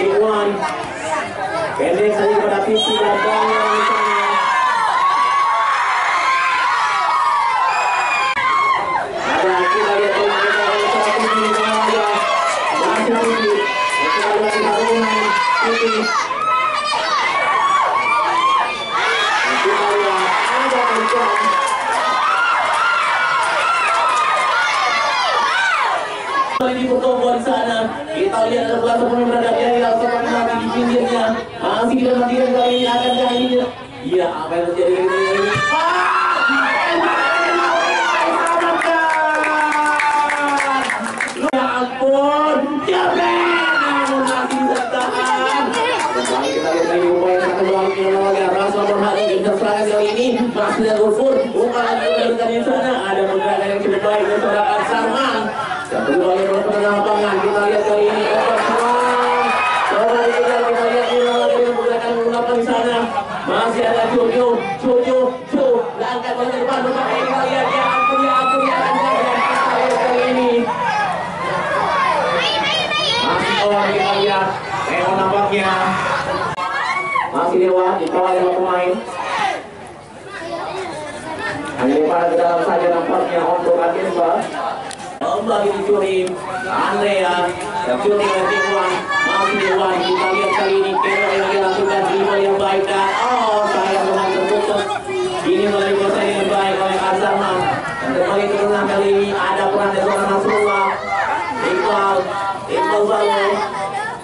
Iwan pendek saja pada pipi dan bawah di sana. Ada kita lihat ini saja masih pipi kita lihat harungan pipi kita lihat ada pencang. Ini pertemuan di sana. Kita lihat ada belas pemain berada di seperti mati di pinggirnya. Masih kita matikan kali ini akan ini. Iya, apa yang terjadi ini? Ya ampun, Jabir namun masih bertahan. Kembali kita lihat lagi upaya yang keluarnya Rasa berhati kita serangan kali ini masih ada Gufur. Bukan di sana ada pergerakan yang cukup baik dari seorang Sarman. Satu kali berpindah lapangan kita lihat kali ini obat serang. Coba kita lihat di menggunakan menggunakan di sana masih ada Jojo langkah ke depan berpakai kita lihat ya ampun akan jaga kita lihat kali ini masih orang kita lihat nampaknya masih lewat di bawah lewat pemain hanya dipakai ke dalam saja nampaknya untuk Agenba. Kembali dicuri Andrea dan curi oleh Iwan masih Iwan kita lihat kali ini Kero yang dilakukan dribble yang baik dan sayang dengan terputus ini melalui bosan yang baik oleh Azarman dan kembali kemenangan kali ini ada peran dari seorang Nasrullah Iqbal Balo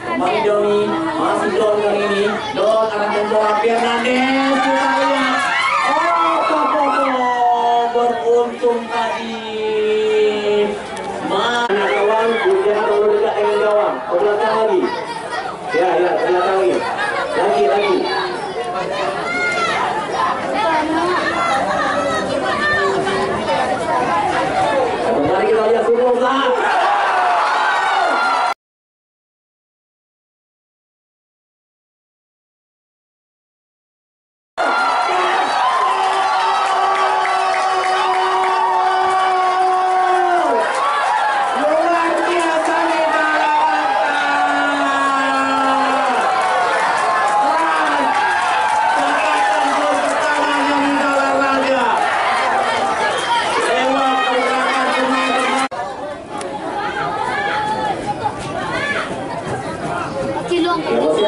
kembali Doni masih Don kali ini Don arahkan bola Fernandes kita lihat beruntung tadi mana gawang, jangan terlalu dekat dengan gawang. Ke belakang lagi. Ya, ke belakang lagi. Lagi. Kembali kita lihat semua saat.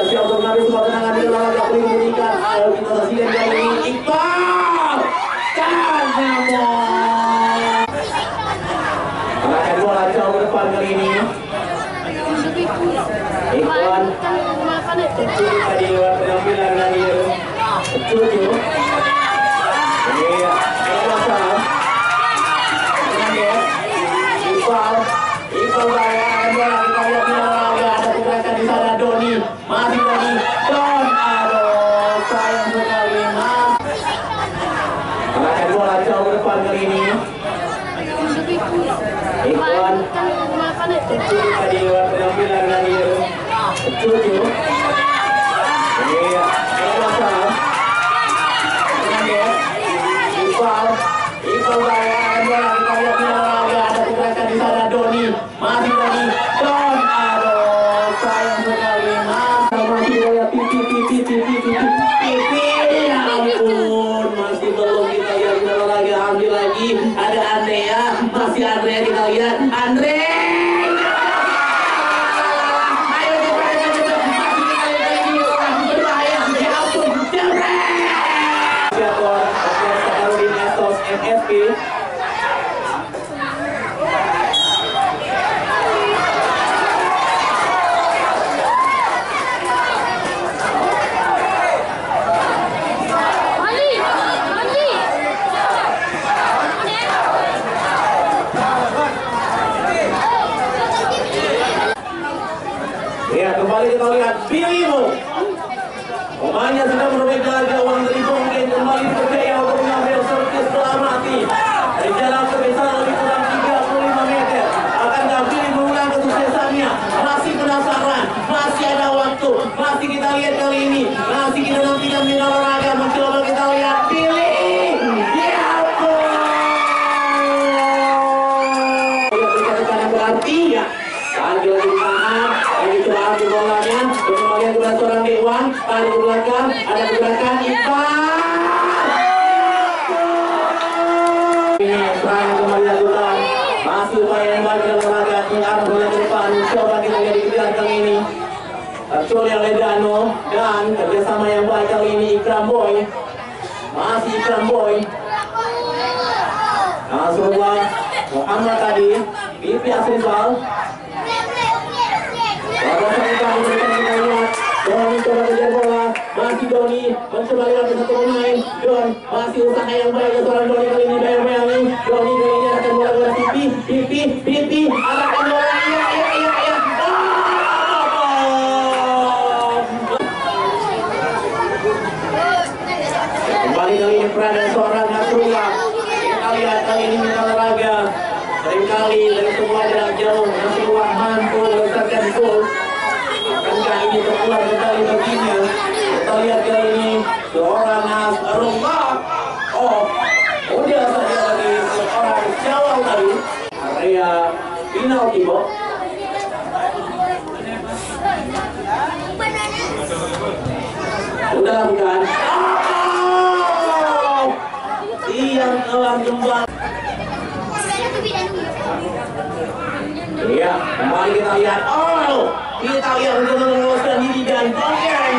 Siap untuk mengambil sebuah tenangan di dalam gak boleh memberikan. Ayo kita saksikan kali ini Iqbal dan namun arahkan bola jauh ke depan kali ini Iqbal tadi lewat penampilan dari Jojo ini masalah Iqbal bawa kita lihat di dalam ada pergerakan di sana Doni masih Doni Don aduh sayang sekali arahkan bola jauh ke depan kali ini Iqbal tadi lewat penampilan dari Jojo ini masalah Iqbal bawa bola kita lihat di dalam ada pergerakan di sana Doni masih Doni Don aduh sayang sekali masih bola pipi ya ampun masih belum kita lihat kita lagi ambil lagi ada Andrea masih Andrea kita lihat Andre ayo kita lihat masih kita lihat lagi masih berbahaya ya ampun siapa Sakarudin Estos MFP ya kembali kita lihat Bilimo pemainnya sudah merobek jarak gawang dari Bonggen kembali dipercaya untuk mengambil servis bola mati dari jarak kebesaran lebih kurang 35 meter akankah Billy mengulang kesuksesannya masih penasaran masih ada waktu masih kita lihat kali ini masih kita nantikan di olahraga mencoba kita lihat Billy ya ampun berarti ya sambil ditahan lagi coba ambil bolanya bagaimana seorang Dewan, tarik ke belakang, ada gerakan Iqbal. Ini serangan kembali dilakukan. Masih upaya yang baik dalam laga mengarah bola ke depan. Coba kita lihat di belakang ini. Tercuri oleh Dano dan kerjasama yang baik kali ini Ikram Boy. Masih Ikram Boy. Nasrullah Muhammad tadi Pipi Asrifal. Doni coba kejar bola, masih Doni mencoba lewat ke satu pemain. Don masih usaha yang baik seorang Doni kali ini bayang-bayang. Doni kali ini akan bola ke Pipi arahkan bola. Iya. Kembali kali ini peran dari seorang Nasrullah. Kita lihat kali ini minta olahraga. Seringkali dari semua jarak jauh Nasrullah mampu melesatkan gol. Akankah ini terulang kembali baginya? Kita lihat kali ini seorang Nasrullah. Udah saja lagi seorang Jawa tadi. Area final Tibo. Udah lakukan. Tiang telah kembali. Iya, kembali kita lihat. Kita lihat untuk meloloskan diri dan Bongkeng.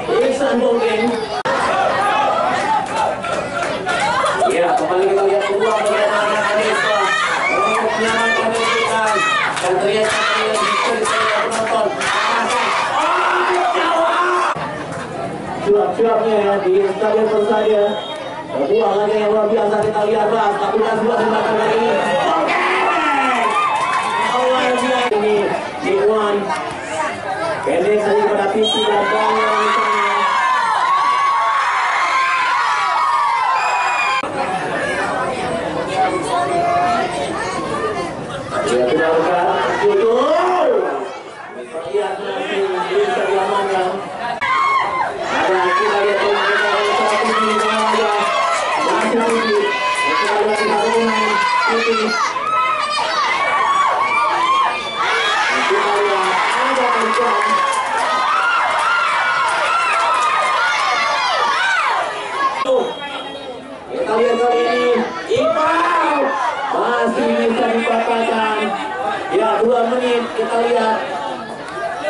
Iksan Bongkeng. Iya, kembali kita lihat peluang bagaimana Anissa untuk menyelamatkan kedudukan dan ternyata yang penonton. Cuap-cuapnya ya di stadion Persada. Sebuah laga yang luar biasa kita lihat Ras lakukan sebuah tembakan kali ini. Awal dia ini Dewan pendek saja pada Pipi dan Bangla di sana. Dia tidak bukan tutup. Lihat masih bisa diamankan. Ada kita lihat kita lihat kali ini Iqbal masih bisa dipatahkan. Ya 2 menit kita lihat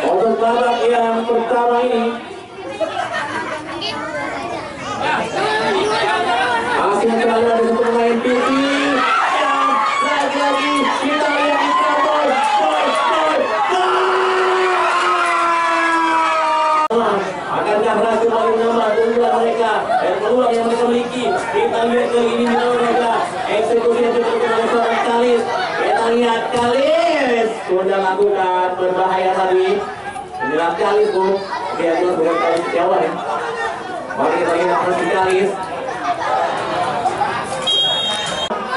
untuk babak yang pertama ini. Masih selalu ada satu pemain Pipi. Lagi-lagi kita lihat Ikram Boy. Akankah berhasil kembali menambah keunggulan mereka dan peluang yang mereka miliki? Kita lihat kali ini menang mereka. Eksekusi yang dilakukan oleh seorang Kalis. Kita lihat Kalis sudah lakukan berbahaya tadi. Inilah Kalis bu. Dia bukan Kalis Jawa ya. Mari kita lihat masih Kalis.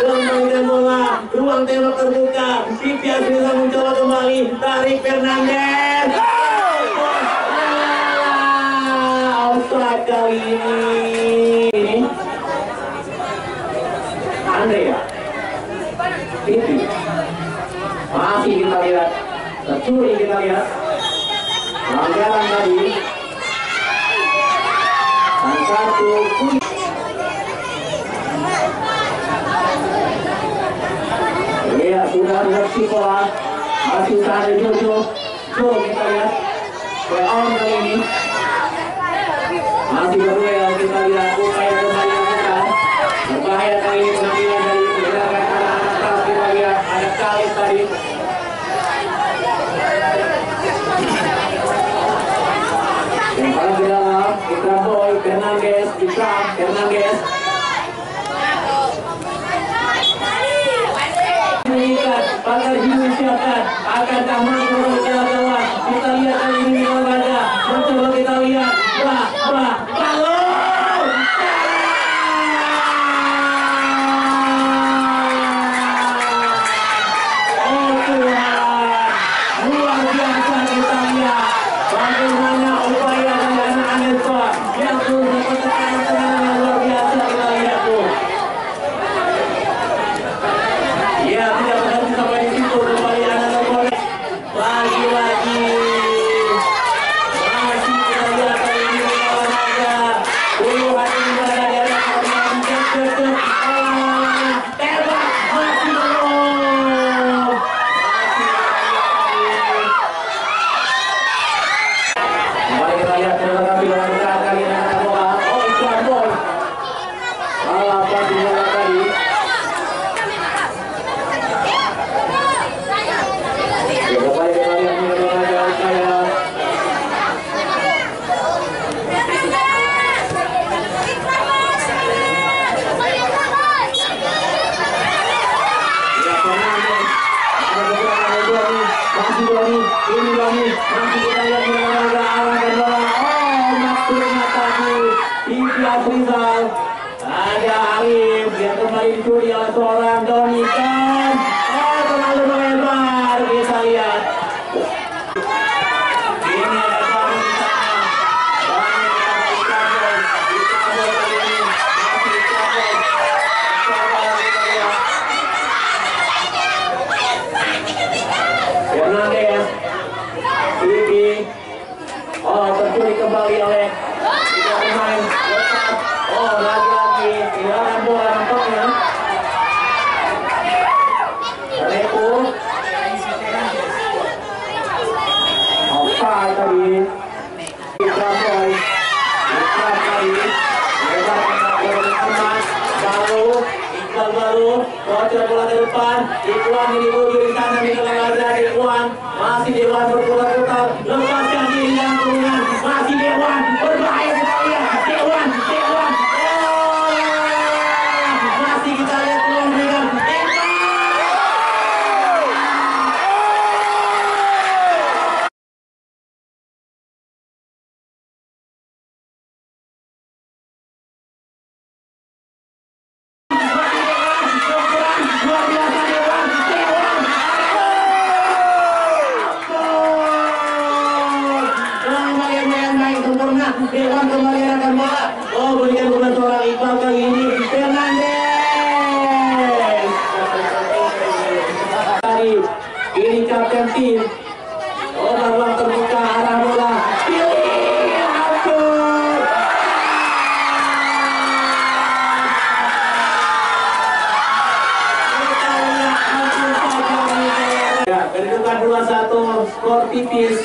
Kembalikan bola, ruang tembak terbuka. Pipi Asrifal mencoba kembali. Tarik Fernandes. Offside kali ini. Andrea. Pipi. Masih kita lihat. Tercuri kita lihat. Pelanggaran tadi. Dan kartu kuning. Ya sudah bersih pola. Masih ada Jojo. Kita lihat. On kali ini. Masih berduel kita lihat upaya kembali kita. Berbahaya kali ini penampilan dari gerakan anak-anak keras. Kita lihat ada Kalis tadi. Yang paling ke dalam Ikram Boy, Fernandes, Fernandes. Pagar Jiwa siapkan. Akankah mampu mengejar gawang? Kita lihat kali ini olahraga. Mencoba kita lihat. Balon. Oh Tuhan, luar biasa kita lihat. Bagaimana upaya dari anak-anak sekolah yang sudah bertekanan yang luar biasa kita lihat tuh. Ya tidak berhenti sampai di situ. masih lancar kali ini angkat bola. Oh, Iklan Boy. Salah pasti bola tadi. Kembali kita lihat ini adalah saya. Masih lagi, ini lagi, masih kita lihat menolak arahkan bola. Oh, maksudnya tadi Ikhlas Rizal. Ada Arif, dia kembali dicuri oleh seorang Donikan. Oh, terlalu melebar, kita lihat. Ini ada baru di sana. Banyak ada Iqbal. Iqbal kali ini masih Iqbal. Iqbal kita lihat. Hernandez, Vivi, oh tercuri kembali oleh tiga pemain lepas, oh lagi-lagi kehilangan bola nampaknya. Reku, apa tadi? Ikram Boy, Ikram tadi, lebar aman, baru, Iqbal baru, bocor bola ke depan, Ikhwan ini budi di sana di tengah ada Ikhwan, masih Dewan berputar-putar, lepaskan diri dan turungan, masih Dewan berbahaya sekali ya, Dewan, oh, masih kita lihat peluang dengan Dewan kembali akan bola. Oh, berikan kepada seorang Iqbal kali ini. Hernandez. Ini kapten tim. Oh, ruang terbuka arah bola. Pilih atur. Ya, kedudukan 2-1, skor tipis.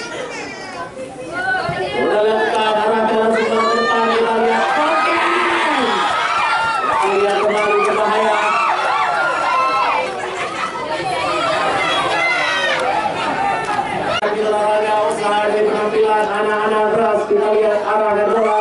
Sudah lakukan arahkan langsung ke depan, kita lihat oke. Lihat kembali berbahaya. Di olahraga usaha dari penampilan anak-anak keras, kita lihat arahkan bola.